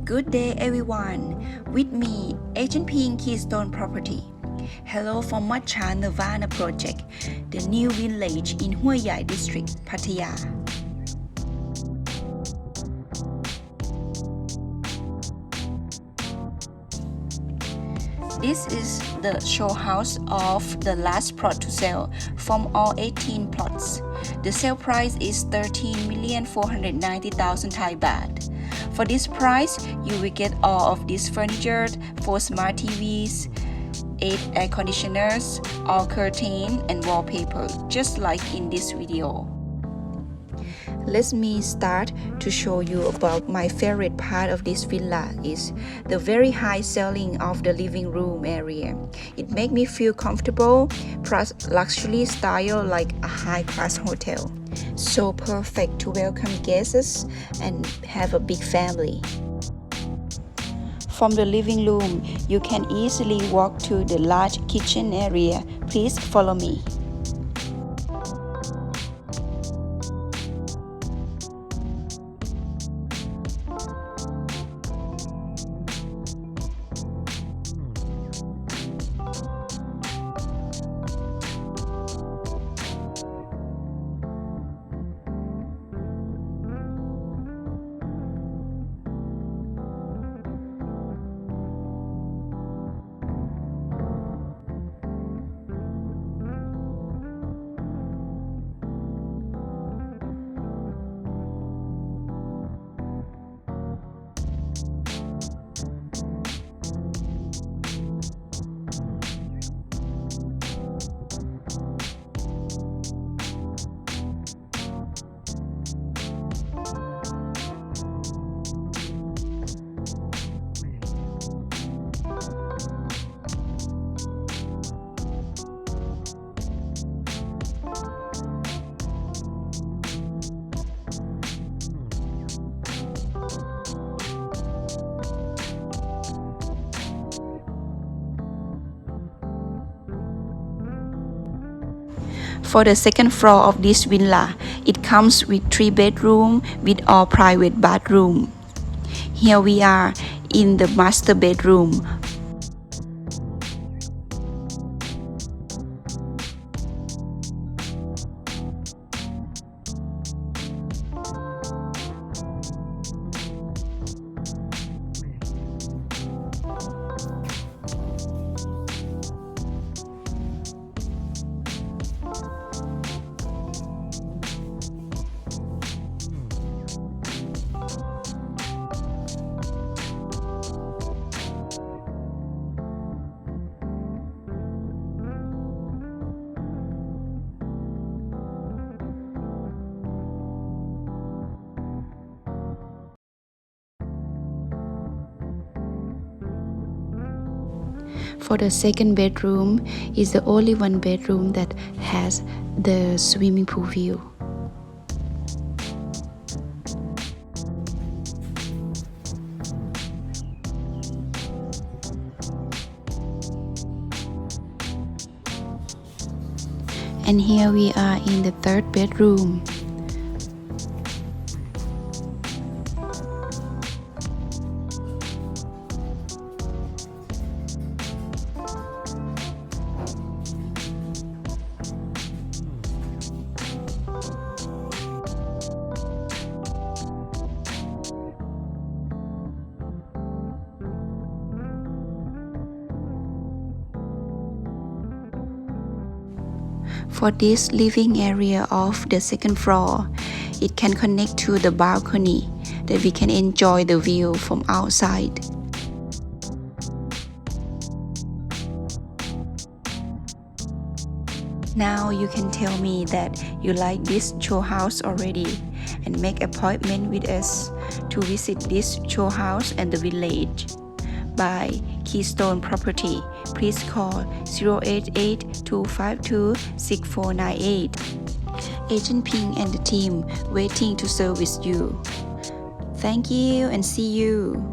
Good day everyone, with me, Agent Ping Keystone Property. Hello from Madcha Nirvana project, the new village in Hauy Yai district, Pattaya. This is the show house of the last plot to sell from all 18 plots. The sale price is 13,490,000 Thai baht. For this price, you will get all of this furniture, 4 Smart TVs, 8 air conditioners, all curtain and wallpaper, just like in this video. Let me start to show you about my favorite part of this villa is the very high ceiling of the living room area. It makes me feel comfortable, plus luxury style like a high-class hotel. So perfect to welcome guests and have a big family. From the living room, you can easily walk to the large kitchen area. Please follow me. For the second floor of this villa, it comes with 3 bedrooms with all private bathroom. Here we are in the master bedroom. For the second bedroom is the only one bedroom that has the swimming pool view. And here we are in the third bedroom. For this living area of the second floor, it can connect to the balcony that we can enjoy the view from outside. Now you can tell me that you like this show house already and make appointment with us to visit this show house and the village. By Keystone Property, please call 088-252-6498. Agent Ping and the team waiting to service you. Thank you and see you.